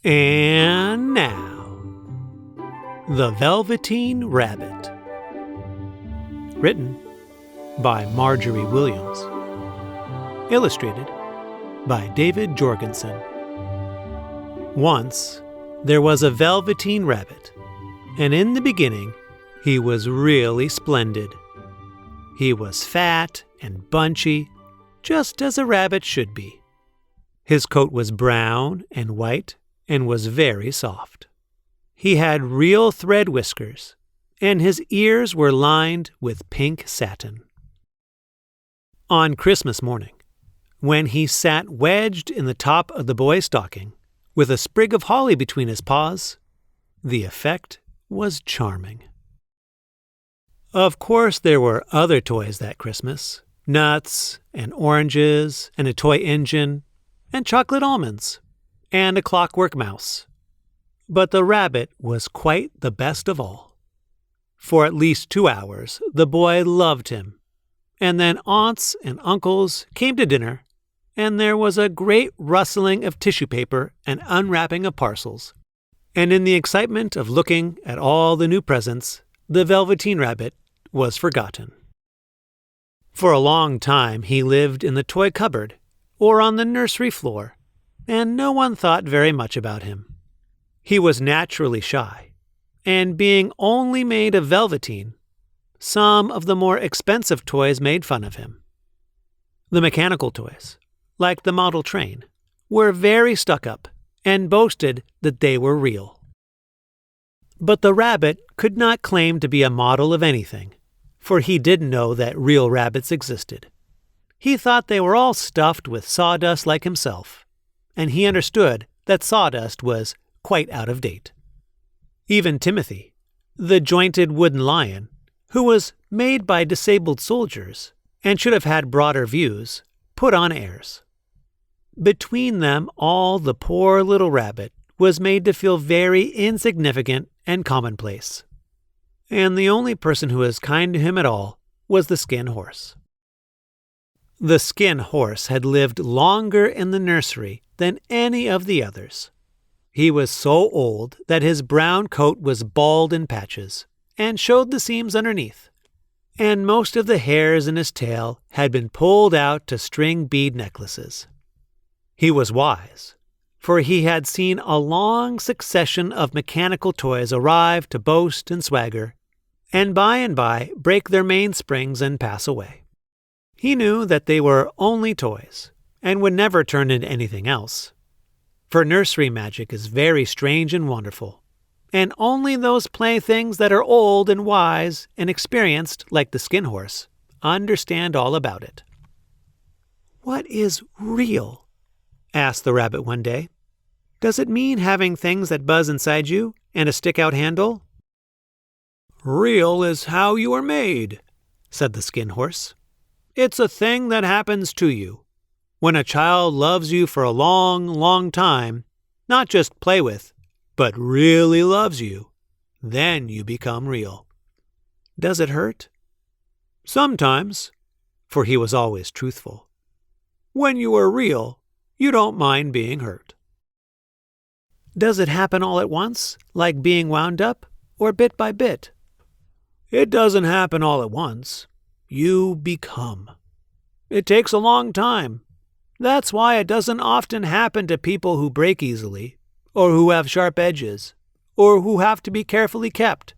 And now, The Velveteen Rabbit. Written by Margery Williams. Illustrated by David Jorgensen. Once, there was a Velveteen Rabbit, and in the beginning, he was really splendid. He was fat and bunchy, just as a rabbit should be. His coat was brown and white and was very soft. He had real thread whiskers, and his ears were lined with pink satin. On Christmas morning, when he sat wedged in the top of the boy's stocking, with a sprig of holly between his paws, the effect was charming. Of course, there were other toys that Christmas, nuts and oranges and a toy engine and chocolate almonds and a clockwork mouse. But the rabbit was quite the best of all. For at least 2 hours, the boy loved him. And then aunts and uncles came to dinner, and there was a great rustling of tissue paper and unwrapping of parcels. And in the excitement of looking at all the new presents, the Velveteen Rabbit was forgotten. For a long time he lived in the toy cupboard or on the nursery floor, and no one thought very much about him. He was naturally shy, and being only made of velveteen, some of the more expensive toys made fun of him. The mechanical toys, like the model train, were very stuck up and boasted that they were real. But the rabbit could not claim to be a model of anything, for he didn't know that real rabbits existed. He thought they were all stuffed with sawdust like himself, and he understood that sawdust was quite out of date. Even Timothy, the jointed wooden lion, who was made by disabled soldiers and should have had broader views, put on airs. Between them all, the poor little rabbit was made to feel very insignificant and commonplace. And the only person who was kind to him at all was the skin horse. The skin horse had lived longer in the nursery than any of the others. He was so old that his brown coat was bald in patches and showed the seams underneath, and most of the hairs in his tail had been pulled out to string bead necklaces. He was wise, for he had seen a long succession of mechanical toys arrive to boast and swagger, and by break their mainsprings and pass away. He knew that they were only toys and would never turn into anything else. For nursery magic is very strange and wonderful, and only those playthings that are old and wise and experienced, like the skin horse, understand all about it. "What is real?" asked the rabbit one day. "Does it mean having things that buzz inside you and a stick-out handle?" "Real is how you are made," said the skin horse. "It's a thing that happens to you. When a child loves you for a long, long time, not just play with, but really loves you, then you become real." "Does it hurt?" "Sometimes," for he was always truthful. "When you are real, you don't mind being hurt." "Does it happen all at once, like being wound up, or bit by bit?" "It doesn't happen all at once. You become. It takes a long time. That's why it doesn't often happen to people who break easily, or who have sharp edges, or who have to be carefully kept.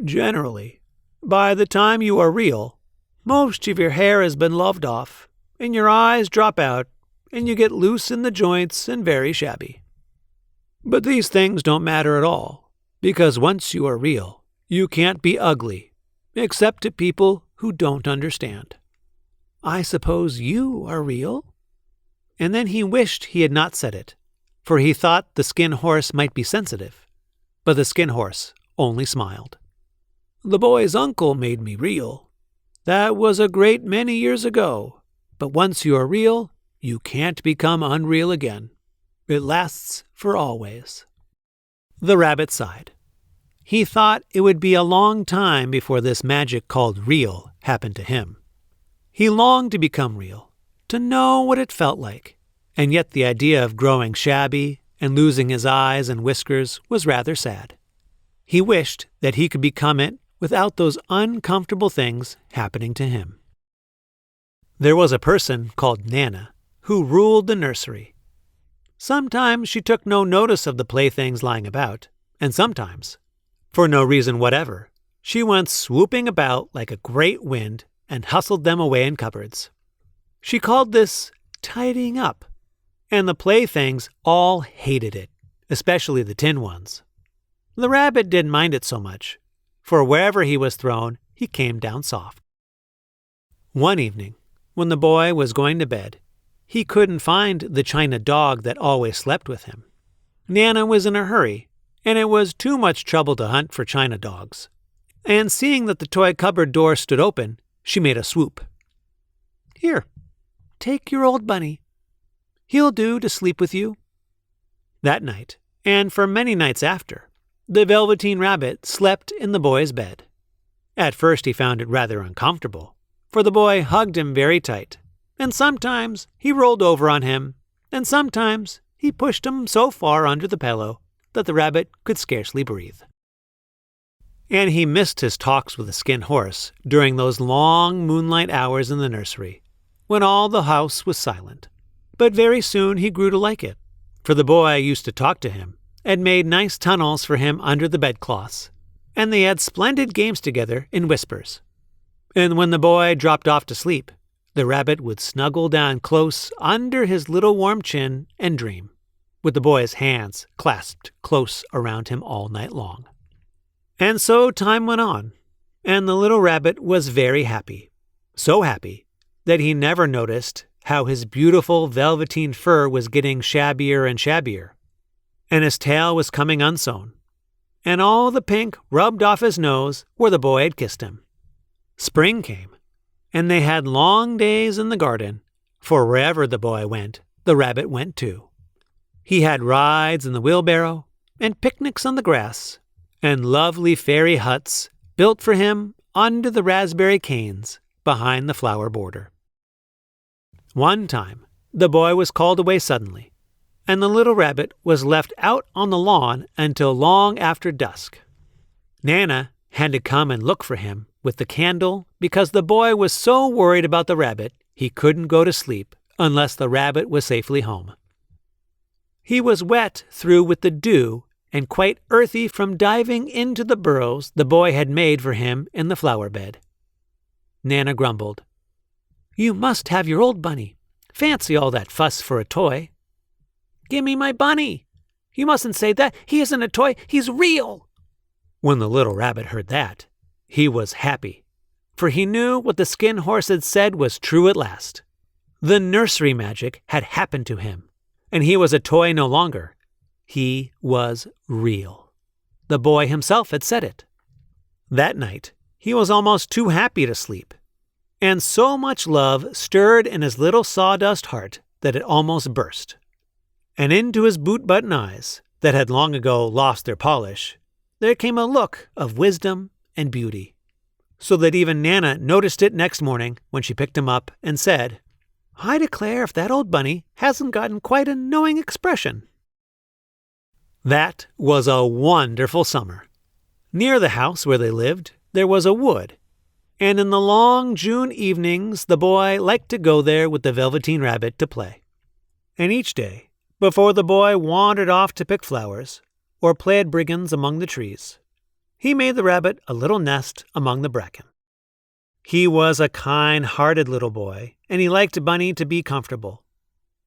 Generally, by the time you are real, most of your hair has been loved off, and your eyes drop out, and you get loose in the joints and very shabby. But these things don't matter at all, because once you are real, you can't be ugly, except to people who don't understand." "I suppose you are real?" And then he wished he had not said it, for he thought the skin horse might be sensitive. But the skin horse only smiled. "The boy's uncle made me real. That was a great many years ago. But once you are real, you can't become unreal again. It lasts for always." The rabbit sighed. He thought it would be a long time before this magic called real happened to him. He longed to become real, to know what it felt like, and yet the idea of growing shabby and losing his eyes and whiskers was rather sad. He wished that he could become it without those uncomfortable things happening to him. There was a person called Nana who ruled the nursery. Sometimes she took no notice of the playthings lying about, and sometimes, for no reason whatever, she went swooping about like a great wind and hustled them away in cupboards. She called this tidying up, and the playthings all hated it, especially the tin ones. The rabbit didn't mind it so much, for wherever he was thrown, he came down soft. One evening, when the boy was going to bed, he couldn't find the china dog that always slept with him. Nana was in a hurry, and it was too much trouble to hunt for china dogs. And seeing that the toy cupboard door stood open, she made a swoop. "Here, take your old bunny. He'll do to sleep with you." That night, and for many nights after, the Velveteen Rabbit slept in the boy's bed. At first he found it rather uncomfortable, for the boy hugged him very tight, and sometimes he rolled over on him, and sometimes he pushed him so far under the pillow that the rabbit could scarcely breathe. And he missed his talks with the Skin Horse during those long moonlight hours in the nursery, when all the house was silent. But very soon he grew to like it, for the boy used to talk to him and made nice tunnels for him under the bedcloths, and they had splendid games together in whispers. And when the boy dropped off to sleep, the rabbit would snuggle down close under his little warm chin and dream, with the boy's hands clasped close around him all night long. And so time went on, and the little rabbit was very happy, so happy that he never noticed how his beautiful velveteen fur was getting shabbier and shabbier, and his tail was coming unsewn, and all the pink rubbed off his nose where the boy had kissed him. Spring came, and they had long days in the garden, for wherever the boy went, the rabbit went too. He had rides in the wheelbarrow, and picnics on the grass, and lovely fairy huts built for him under the raspberry canes behind the flower border. One time, the boy was called away suddenly, and the little rabbit was left out on the lawn until long after dusk. Nana had to come and look for him with the candle because the boy was so worried about the rabbit he couldn't go to sleep unless the rabbit was safely home. He was wet through with the dew and quite earthy from diving into the burrows the boy had made for him in the flower bed. Nana grumbled, "You must have your old bunny. Fancy all that fuss for a toy." "Give me my bunny. You mustn't say that. He isn't a toy. He's real." When the little rabbit heard that, he was happy, for he knew what the Skin Horse had said was true at last. The nursery magic had happened to him, and he was a toy no longer. He was real. The boy himself had said it. That night, he was almost too happy to sleep, and so much love stirred in his little sawdust heart that it almost burst. And into his boot-button eyes, that had long ago lost their polish, there came a look of wisdom and beauty, so that even Nana noticed it next morning when she picked him up and said, "I declare if that old bunny hasn't gotten quite a knowing expression." That was a wonderful summer. Near the house where they lived, there was a wood, and in the long June evenings the boy liked to go there with the Velveteen Rabbit to play. And each day, before the boy wandered off to pick flowers or play at brigands among the trees, he made the rabbit a little nest among the bracken. He was a kind-hearted little boy, and he liked Bunny to be comfortable.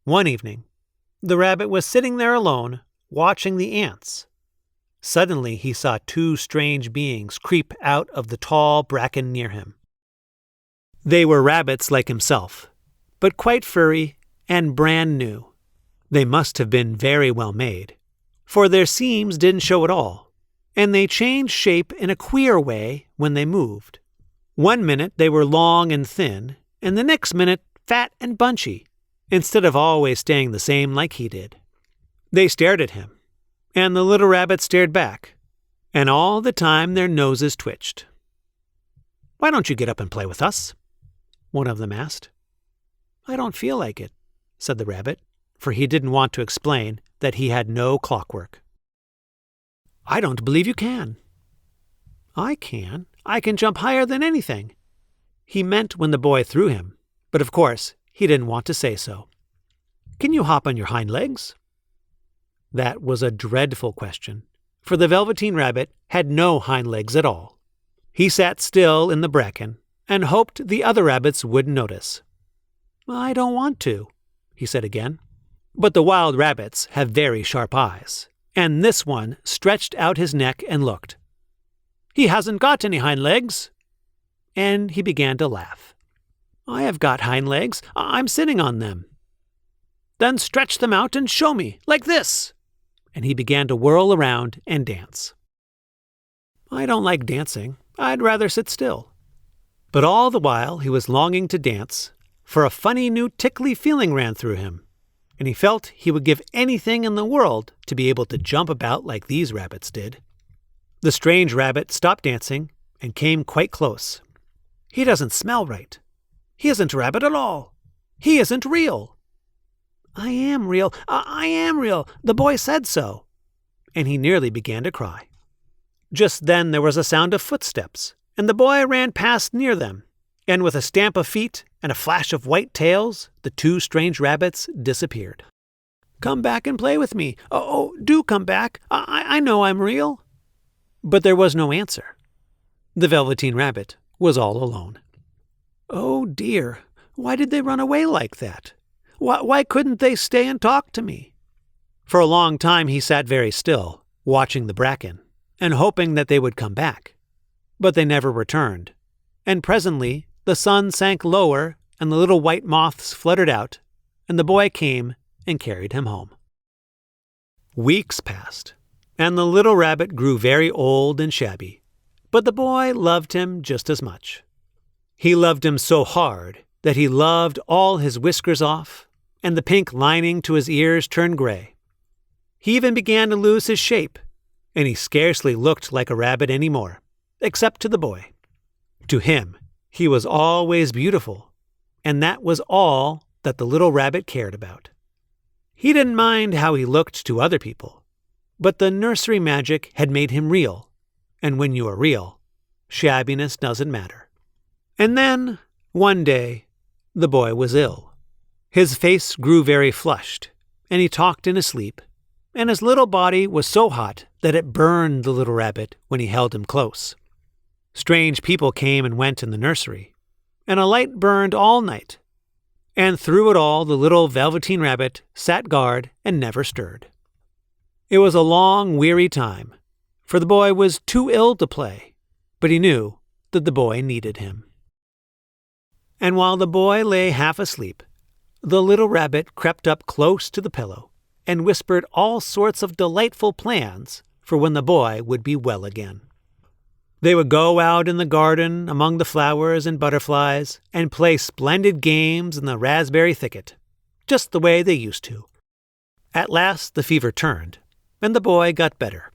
One evening, the rabbit was sitting there alone, watching the ants. Suddenly he saw two strange beings creep out of the tall bracken near him. They were rabbits like himself, but quite furry and brand new. They must have been very well made, for their seams didn't show at all, and they changed shape in a queer way when they moved. One minute they were long and thin, and the next minute fat and bunchy, instead of always staying the same like he did. They stared at him, and the little rabbit stared back, and all the time their noses twitched. "Why don't you get up and play with us?" one of them asked. "I don't feel like it," said the rabbit, for he didn't want to explain that he had no clockwork. "I don't believe you can." "I can. I can jump higher than anything." He meant when the boy threw him, but of course he didn't want to say so. "Can you hop on your hind legs?" That was a dreadful question, for the Velveteen Rabbit had no hind legs at all. He sat still in the bracken and hoped the other rabbits wouldn't notice. "I don't want to," he said again. But the wild rabbits have very sharp eyes, and this one stretched out his neck and looked. "He hasn't got any hind legs." And he began to laugh. "I have got hind legs. I'm sitting on them." "Then stretch them out and show me, like this." And he began to whirl around and dance. "I don't like dancing. I'd rather sit still." But all the while he was longing to dance, for a funny new tickly feeling ran through him, and he felt he would give anything in the world to be able to jump about like these rabbits did. The strange rabbit stopped dancing and came quite close. "He doesn't smell right. He isn't a rabbit at all. He isn't real." "I am real. I am real. The boy said so." And he nearly began to cry. Just then there was a sound of footsteps, and the boy ran past near them, and with a stamp of feet and a flash of white tails, the two strange rabbits disappeared. "Come back and play with me. Oh, do come back. I know I'm real." But there was no answer. The Velveteen Rabbit was all alone. "Oh dear, why did they run away like that? Why couldn't they stay and talk to me?" For a long time he sat very still, watching the bracken, and hoping that they would come back. But they never returned, and presently the sun sank lower and the little white moths fluttered out, and the boy came and carried him home. Weeks passed, and the little rabbit grew very old and shabby, but the boy loved him just as much. He loved him so hard that he loved all his whiskers off, and the pink lining to his ears turned gray. He even began to lose his shape, and he scarcely looked like a rabbit any more, except to the boy. To him, he was always beautiful, and that was all that the little rabbit cared about. He didn't mind how he looked to other people, but the nursery magic had made him real, and when you are real, shabbiness doesn't matter. And then, one day, the boy was ill. His face grew very flushed, and he talked in his sleep, and his little body was so hot that it burned the little rabbit when he held him close. Strange people came and went in the nursery, and a light burned all night, and through it all the little Velveteen Rabbit sat guard and never stirred. It was a long, weary time, for the boy was too ill to play, but he knew that the boy needed him. And while the boy lay half asleep, the little rabbit crept up close to the pillow and whispered all sorts of delightful plans for when the boy would be well again. They would go out in the garden among the flowers and butterflies and play splendid games in the raspberry thicket, just the way they used to. At last the fever turned, and the boy got better.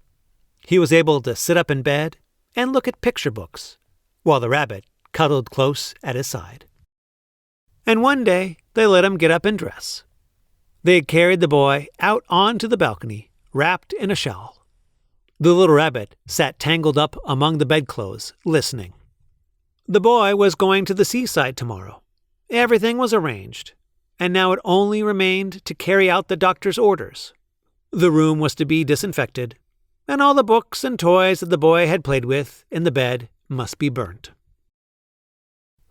He was able to sit up in bed and look at picture books, while the rabbit cuddled close at his side. And one day they let him get up and dress. They had carried the boy out onto the balcony, wrapped in a shawl. The little rabbit sat tangled up among the bedclothes, listening. The boy was going to the seaside tomorrow. Everything was arranged, and now it only remained to carry out the doctor's orders. The room was to be disinfected, and all the books and toys that the boy had played with in the bed must be burnt.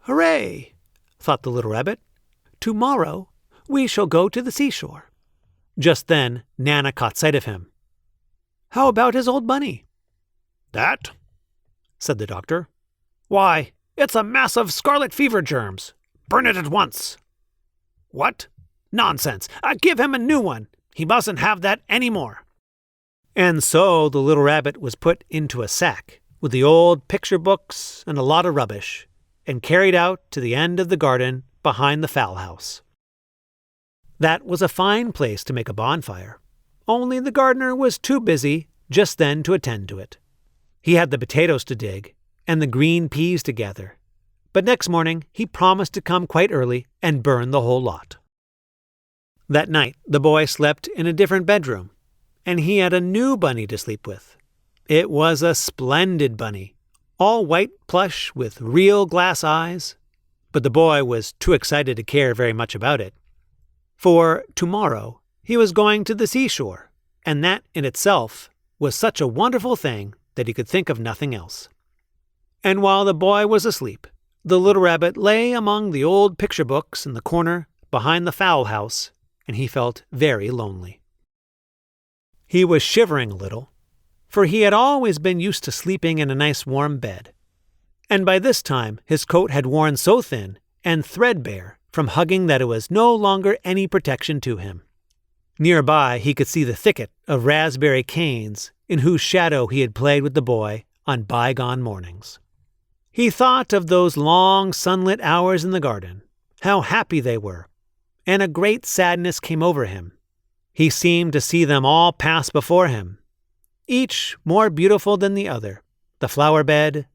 "Hooray!" thought the little rabbit. "Tomorrow we shall go to the seashore." Just then Nana caught sight of him. "How about his old bunny?" "That?" said the doctor. "Why, it's a mass of scarlet fever germs. Burn it at once." "What? Nonsense! Give him a new one. He mustn't have that any more." And so the little rabbit was put into a sack with the old picture books and a lot of rubbish, and carried out to the end of the garden behind the fowl house. That was a fine place to make a bonfire, only the gardener was too busy just then to attend to it. He had the potatoes to dig and the green peas to gather, but next morning he promised to come quite early and burn the whole lot. That night, the boy slept in a different bedroom, and he had a new bunny to sleep with. It was a splendid bunny, all white plush with real glass eyes, but the boy was too excited to care very much about it. For tomorrow, he was going to the seashore, and that in itself was such a wonderful thing that he could think of nothing else. And while the boy was asleep, the little rabbit lay among the old picture books in the corner behind the fowl house, and he felt very lonely. He was shivering a little, for he had always been used to sleeping in a nice warm bed. And by this time his coat had worn so thin and threadbare from hugging that it was no longer any protection to him. Nearby he could see the thicket of raspberry canes in whose shadow he had played with the boy on bygone mornings. He thought of those long sunlit hours in the garden, how happy they were, and a great sadness came over him. He seemed to see them all pass before him, each more beautiful than the other, the flower bed,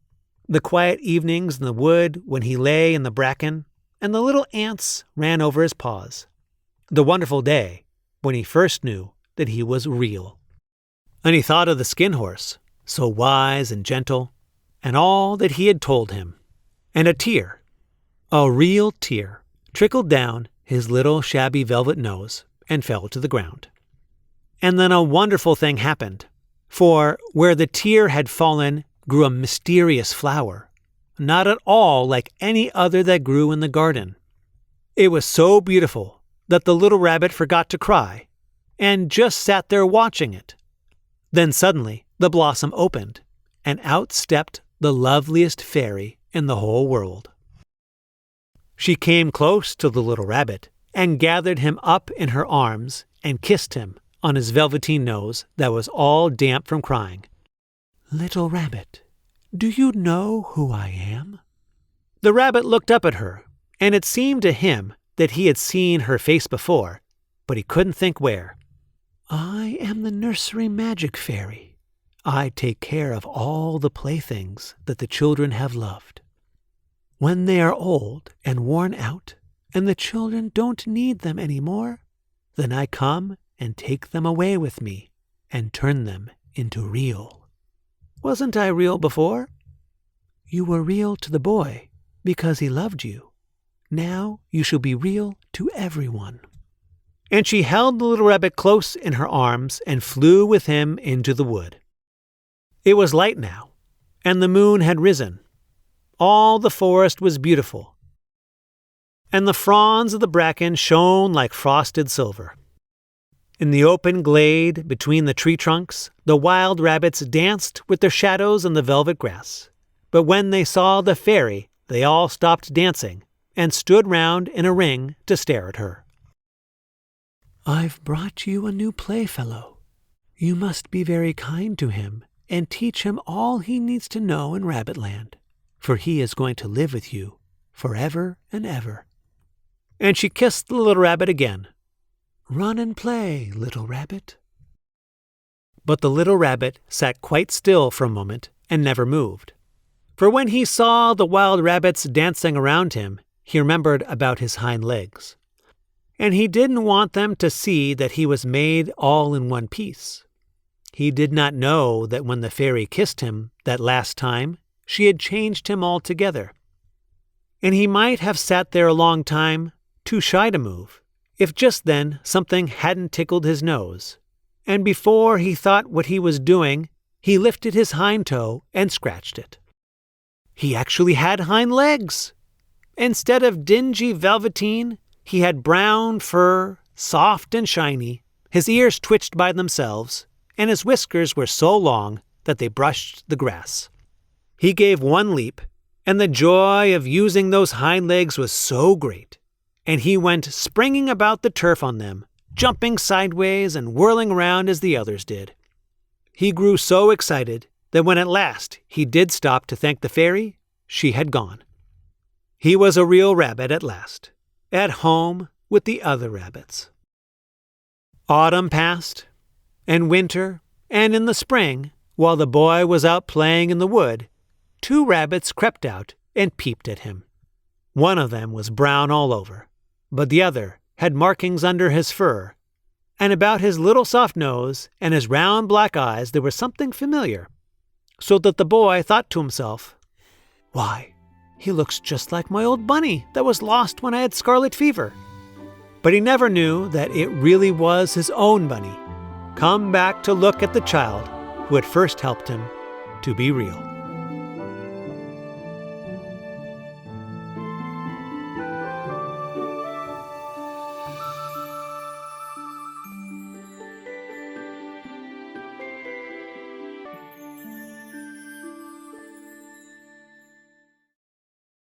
the quiet evenings in the wood when he lay in the bracken and the little ants ran over his paws, the wonderful day when he first knew that he was real. And he thought of the skin horse, so wise and gentle, and all that he had told him. And a tear, a real tear, trickled down his little shabby velvet nose and fell to the ground. And then a wonderful thing happened, for where the tear had fallen grew a mysterious flower, not at all like any other that grew in the garden. It was so beautiful that the little rabbit forgot to cry and just sat there watching it. Then suddenly the blossom opened, and out stepped the loveliest fairy in the whole world. She came close to the little rabbit and gathered him up in her arms and kissed him on his velveteen nose that was all damp from crying. "Little rabbit, do you know who I am?" The rabbit looked up at her, and it seemed to him that he had seen her face before, but he couldn't think where. "I am the nursery magic fairy. I take care of all the playthings that the children have loved. When they are old and worn out, and the children don't need them any more, then I come and take them away with me and turn them into real. Wasn't I real before? You were real to the boy because he loved you. Now you shall be real to everyone." And she held the little rabbit close in her arms and flew with him into the wood. It was light now, and the moon had risen. All the forest was beautiful, and the fronds of the bracken shone like frosted silver. In the open glade between the tree trunks, the wild rabbits danced with their shadows on the velvet grass. But when they saw the fairy, they all stopped dancing and stood round in a ring to stare at her. "I've brought you a new playfellow. You must be very kind to him and teach him all he needs to know in Rabbitland, for he is going to live with you forever and ever." And she kissed the little rabbit again. "Run and play, little rabbit." But the little rabbit sat quite still for a moment and never moved. For when he saw the wild rabbits dancing around him, he remembered about his hind legs. And he didn't want them to see that he was made all in one piece. He did not know that when the fairy kissed him that last time, she had changed him altogether. And he might have sat there a long time, too shy to move, if just then something hadn't tickled his nose. And before he thought what he was doing, he lifted his hind toe and scratched it. He actually had hind legs. Instead of dingy velveteen, he had brown fur, soft and shiny. His ears twitched by themselves, and his whiskers were so long that they brushed the grass. He gave one leap, and the joy of using those hind legs was so great, and he went springing about the turf on them, jumping sideways and whirling around as the others did. He grew so excited that when at last he did stop to thank the fairy, she had gone. He was a real rabbit at last, at home with the other rabbits. Autumn passed, and winter, and in the spring, while the boy was out playing in the wood, 2 rabbits crept out and peeped at him. One of them was brown all over, but the other had markings under his fur, and about his little soft nose and his round black eyes there was something familiar, so that the boy thought to himself, "Why, he looks just like my old bunny that was lost when I had scarlet fever." But he never knew that it really was his own bunny, come back to look at the child who had first helped him to be real.